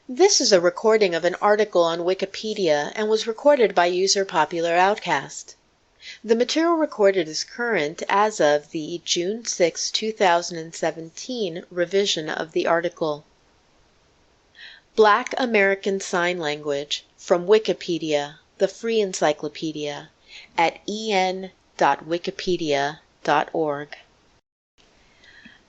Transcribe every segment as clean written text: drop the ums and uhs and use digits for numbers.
This is a recording of an article on Wikipedia and was recorded by user Popular Outcast. The material recorded is current as of the June 6, 2017 revision of the article. Black American Sign Language from Wikipedia, the free encyclopedia, at en.wikipedia.org.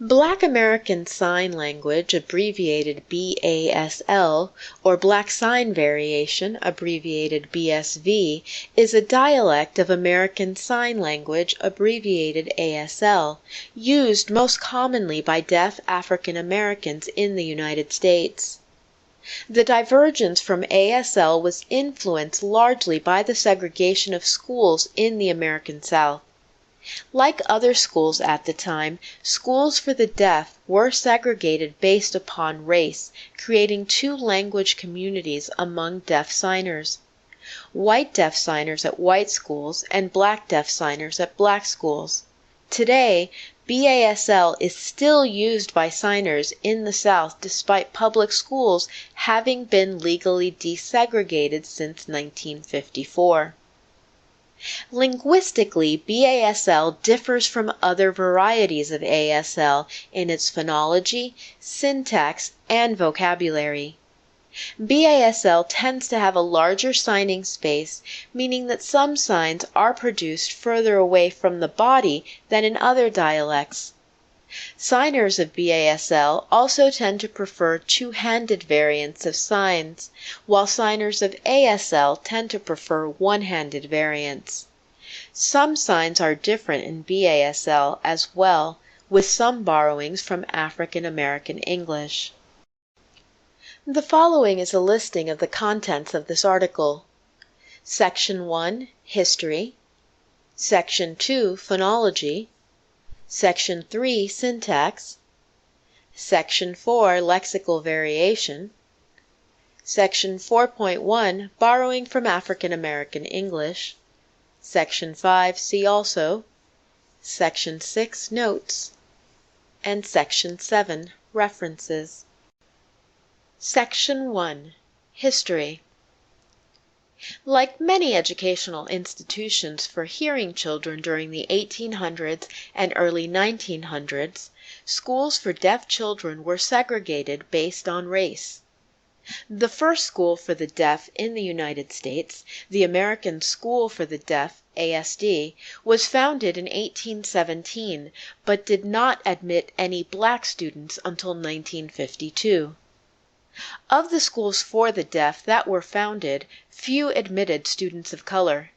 Black American Sign Language, abbreviated BASL, or Black Sign Variation, abbreviated BSV, is a dialect of American Sign Language, abbreviated ASL, used most commonly by deaf African Americans in the United States. The divergence from ASL was influenced largely by the segregation of schools in the American South. Like other schools at the time, schools for the deaf were segregated based upon race, creating two language communities among deaf signers. White deaf signers at white schools and black deaf signers at black schools. Today, BASL is still used by signers in the South despite public schools having been legally desegregated since 1954. Linguistically, BASL differs from other varieties of ASL in its phonology, syntax, and vocabulary. BASL tends to have a larger signing space, meaning that some signs are produced further away from the body than in other dialects. Signers of BASL also tend to prefer two-handed variants of signs, while signers of ASL tend to prefer one-handed variants. Some signs are different in BASL as well, with some borrowings from African American English. The following is a listing of the contents of this article. Section 1, History. Section 2, Phonology. Section 3, Syntax. Section 4, Lexical Variation. Section 4.1, Borrowing from African American English. Section 5, See Also. Section 6, Notes. And Section 7, References. Section 1, History. Like many educational institutions for hearing children during the 1800s and early 1900s, schools for deaf children were segregated based on race. The first school for the deaf in the United States, the American School for the Deaf, ASD, was founded in 1817, but did not admit any black students until 1952. Of the schools for the deaf that were founded, few admitted students of color.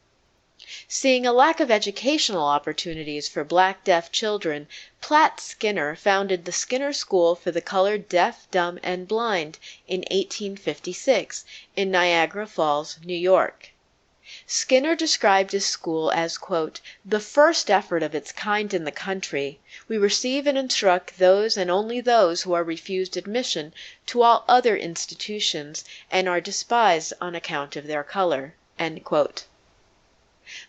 Seeing a lack of educational opportunities for black deaf children, Platt Skinner founded the Skinner School for the Colored Deaf, Dumb, and Blind in 1856 in Niagara Falls, New York. Skinner described his school as, quote, "the first effort of its kind in the country. We receive and instruct those and only those who are refused admission to all other institutions and are despised on account of their color." End quote.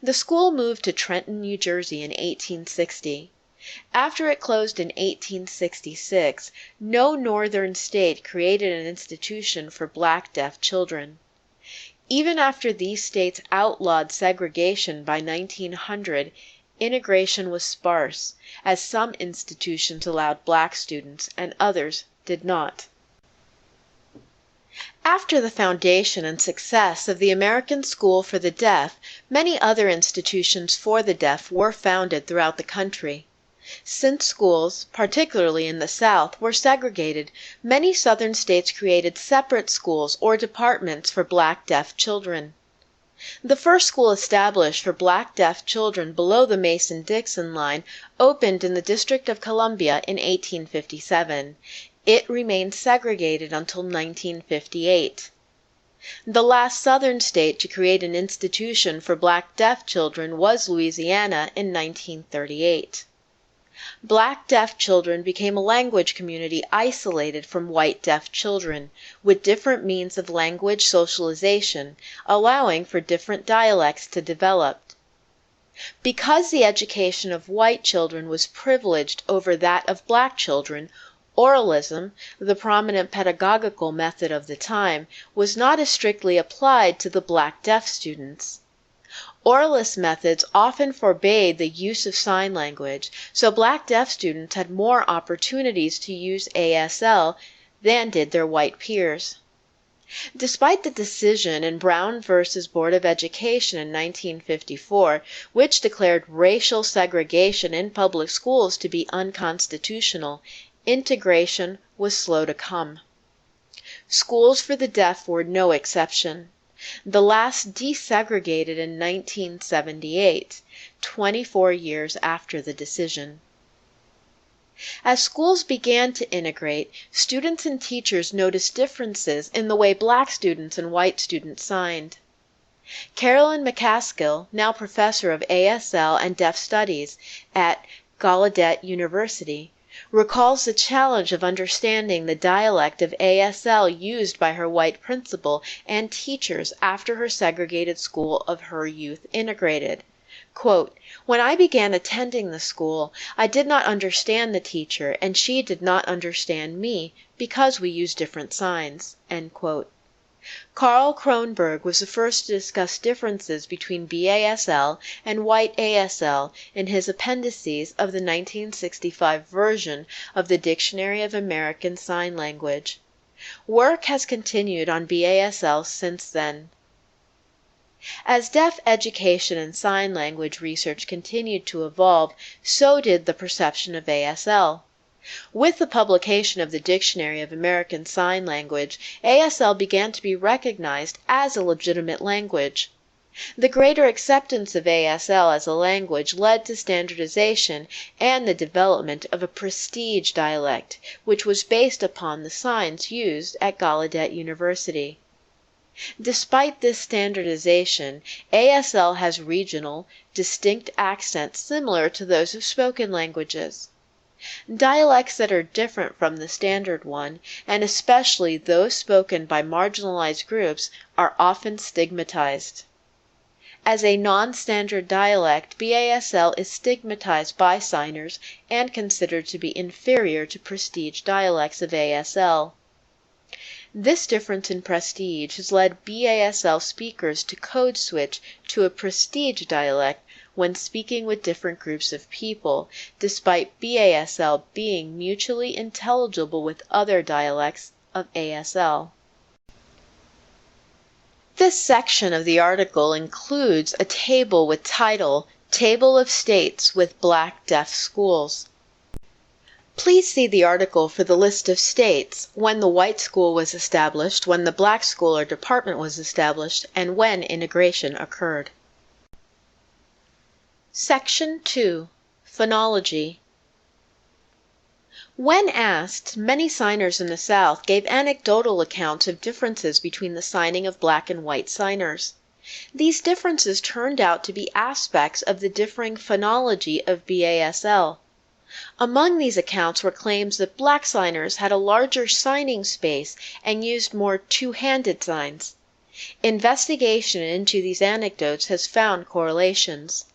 The school moved to Trenton, New Jersey in 1860. After it closed in 1866, no northern state created an institution for black deaf children. Even after these states outlawed segregation by 1900, integration was sparse, as some institutions allowed black students and others did not. After the foundation and success of the American School for the Deaf, many other institutions for the deaf were founded throughout the country. Since schools, particularly in the South, were segregated, many Southern states created separate schools or departments for black deaf children. The first school established for black deaf children below the Mason-Dixon line opened in the District of Columbia in 1857. It remained segregated until 1958. The last Southern state to create an institution for black deaf children was Louisiana in 1938. Black deaf children became a language community isolated from white deaf children, with different means of language socialization, allowing for different dialects to develop. Because the education of white children was privileged over that of black children, Oralism, the prominent pedagogical method of the time, was not as strictly applied to the black deaf students. Oralist methods often forbade the use of sign language, so black deaf students had more opportunities to use ASL than did their white peers. Despite the decision in Brown versus Board of Education in 1954, which declared racial segregation in public schools to be unconstitutional, integration was slow to come. Schools for the deaf were no exception. The last desegregated in 1978, 24 years after the decision. As schools began to integrate, students and teachers noticed differences in the way black students and white students signed. Carolyn McCaskill, now professor of ASL and Deaf Studies at Gallaudet University, recalls the challenge of understanding the dialect of ASL used by her white principal and teachers after her segregated school of her youth integrated. Quote, "When I began attending the school, I did not understand the teacher, and she did not understand me because we use different signs." End quote. Carl Kronberg was the first to discuss differences between BASL and white ASL in his appendices of the 1965 version of the Dictionary of American Sign Language. Work has continued on BASL since then. As deaf education and sign language research continued to evolve, so did the perception of ASL. With the publication of the Dictionary of American Sign Language, ASL began to be recognized as a legitimate language. The greater acceptance of ASL as a language led to standardization and the development of a prestige dialect, which was based upon the signs used at Gallaudet University. Despite this standardization, ASL has regional, distinct accents similar to those of spoken languages. Dialects that are different from the standard one, and especially those spoken by marginalized groups, are often stigmatized. As a non-standard dialect, BASL is stigmatized by signers and considered to be inferior to prestige dialects of ASL. This difference in prestige has led BASL speakers to code switch to a prestige dialect when speaking with different groups of people, despite BASL being mutually intelligible with other dialects of ASL. This section of the article includes a table with title, Table of States with Black Deaf Schools. Please see the article for the list of states, when the white school was established, when the black school or department was established, and when integration occurred. Section 2. Phonology. When asked, many signers in the South gave anecdotal accounts of differences between the signing of black and white signers. These differences turned out to be aspects of the differing phonology of BASL. Among these accounts were claims that black signers had a larger signing space and used more two-handed signs. Investigation into these anecdotes has found correlations.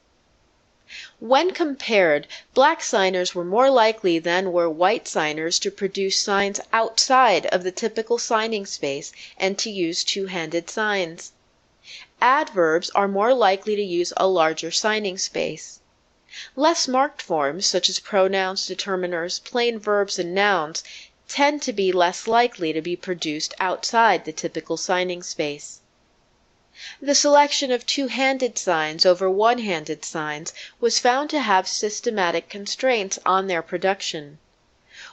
When compared, black signers were more likely than were white signers to produce signs outside of the typical signing space and to use two-handed signs. Adverbs are more likely to use a larger signing space. Less marked forms, such as pronouns, determiners, plain verbs, and nouns, tend to be less likely to be produced outside the typical signing space. The selection of two-handed signs over one-handed signs was found to have systematic constraints on their production.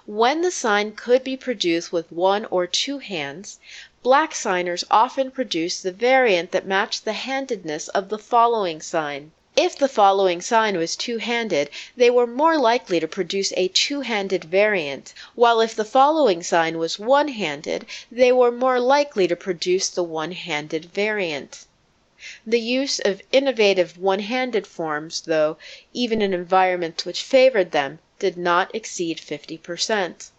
When the sign could be produced with one or two hands, black signers often produced the variant that matched the handedness of the following sign. If the following sign was two-handed, they were more likely to produce a two-handed variant, while if the following sign was one-handed, they were more likely to produce the one-handed variant. The use of innovative one-handed forms, though, even in environments which favored them, did not exceed 50%.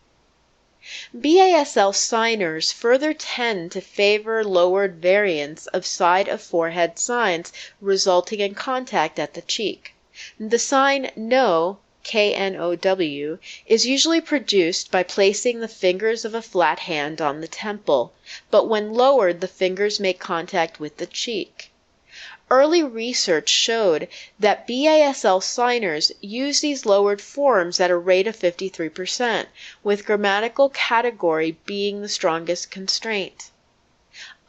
BASL signers further tend to favor lowered variants of side of forehead signs resulting in contact at the cheek. The sign no K-N-O-W, is usually produced by placing the fingers of a flat hand on the temple, but when lowered the fingers make contact with the cheek. Early research showed that BASL signers use these lowered forms at a rate of 53%, with grammatical category being the strongest constraint.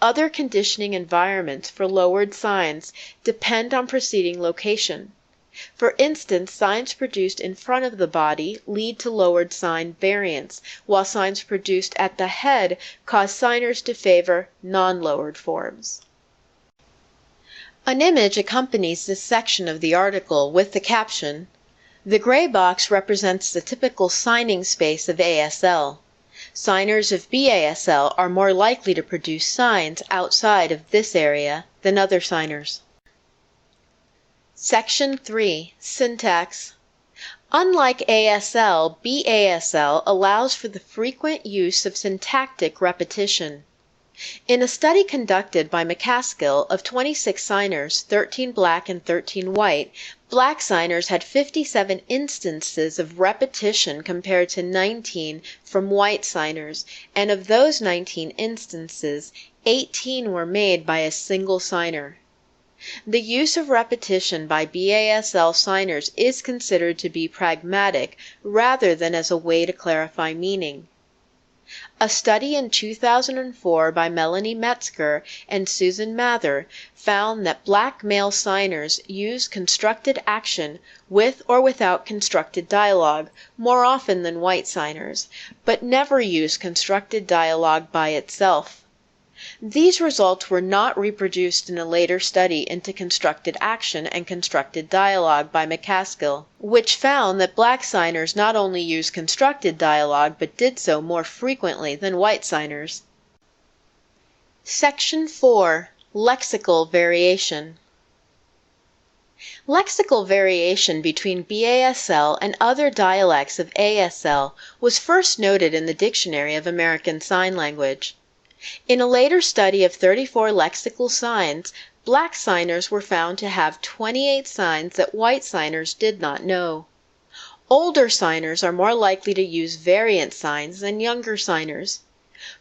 Other conditioning environments for lowered signs depend on preceding location. For instance, signs produced in front of the body lead to lowered sign variants, while signs produced at the head cause signers to favor non-lowered forms. An image accompanies this section of the article with the caption, "The gray box represents the typical signing space of ASL. Signers of BASL are more likely to produce signs outside of this area than other signers." Section 3. Syntax. Unlike ASL, BASL allows for the frequent use of syntactic repetition. In a study conducted by McCaskill of 26 signers, 13 black and 13 white, black signers had 57 instances of repetition compared to 19 from white signers, and of those 19 instances, 18 were made by a single signer. The use of repetition by BASL signers is considered to be pragmatic rather than as a way to clarify meaning. A study in 2004 by Melanie Metzger and Susan Mather found that black male signers use constructed action with or without constructed dialogue more often than white signers, but never use constructed dialogue by itself. These results were not reproduced in a later study into constructed action and constructed dialogue by McCaskill, which found that black signers not only used constructed dialogue but did so more frequently than white signers. Section 4. Lexical variation. Lexical variation between BASL and other dialects of ASL was first noted in the Dictionary of American Sign Language. In a later study of 34 lexical signs, black signers were found to have 28 signs that white signers did not know. Older signers are more likely to use variant signs than younger signers.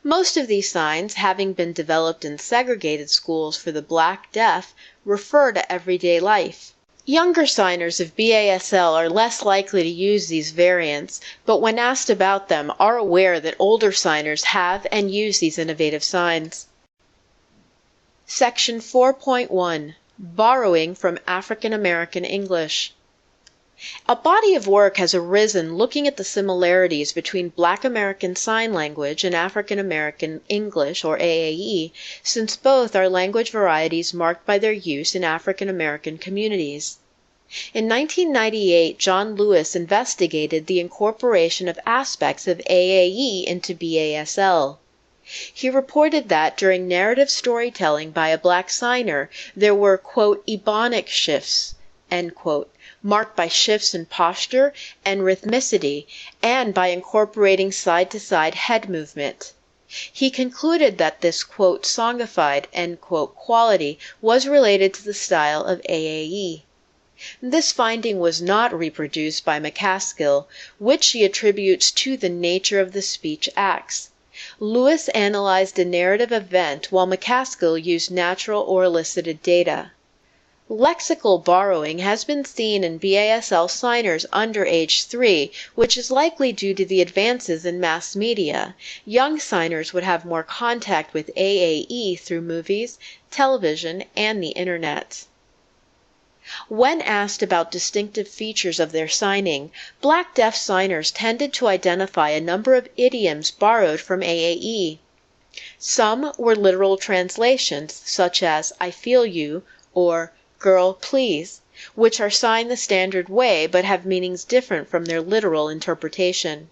Most of these signs, having been developed in segregated schools for the black deaf, refer to everyday life. Younger signers of BASL are less likely to use these variants, but when asked about them are aware that older signers have and use these innovative signs. Section 4.1. Borrowing from African American English. A body of work has arisen looking at the similarities between Black American Sign Language and African American English, or AAE, since both are language varieties marked by their use in African American communities. In 1998, John Lewis investigated the incorporation of aspects of AAE into BASL. He reported that during narrative storytelling by a black signer, there were, quote, ebonic shifts, end quote, marked by shifts in posture and rhythmicity, and by incorporating side-to-side head movement. He concluded that this, quote, songified, end quote, quality was related to the style of AAE. This finding was not reproduced by McCaskill, which he attributes to the nature of the speech acts. Lewis analyzed a narrative event while McCaskill used natural or elicited data. Lexical borrowing has been seen in BASL signers under age 3, which is likely due to the advances in mass media. Young signers would have more contact with AAE through movies, television, and the internet. When asked about distinctive features of their signing, black deaf signers tended to identify a number of idioms borrowed from AAE. Some were literal translations, such as "I feel you" or "girl, please," which are signed the standard way but have meanings different from their literal interpretation.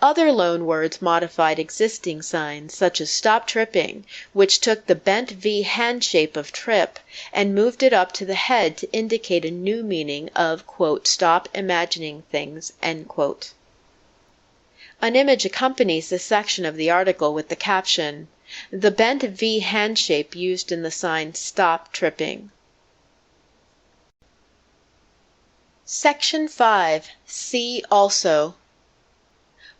Other loan words modified existing signs, such as "stop tripping," which took the bent V hand shape of trip and moved it up to the head to indicate a new meaning of, quote, "stop imagining things," end quote. An image accompanies this section of the article with the caption, "The bent V hand shape used in the sign 'stop tripping.'" Section 5. See also.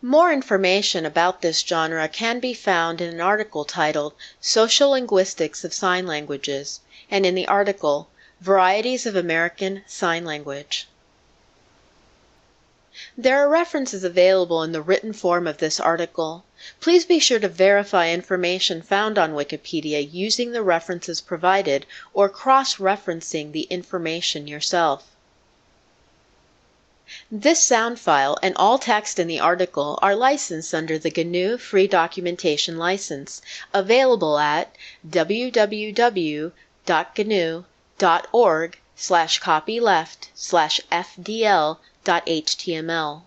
More information about this genre can be found in an article titled Social Linguistics of Sign Languages, and in the article Varieties of American Sign Language. There are references available in the written form of this article. Please be sure to verify information found on Wikipedia using the references provided or cross-referencing the information yourself. This sound file and all text in the article are licensed under the GNU Free Documentation License, available at www.gnu.org/copyleft/fdl.html.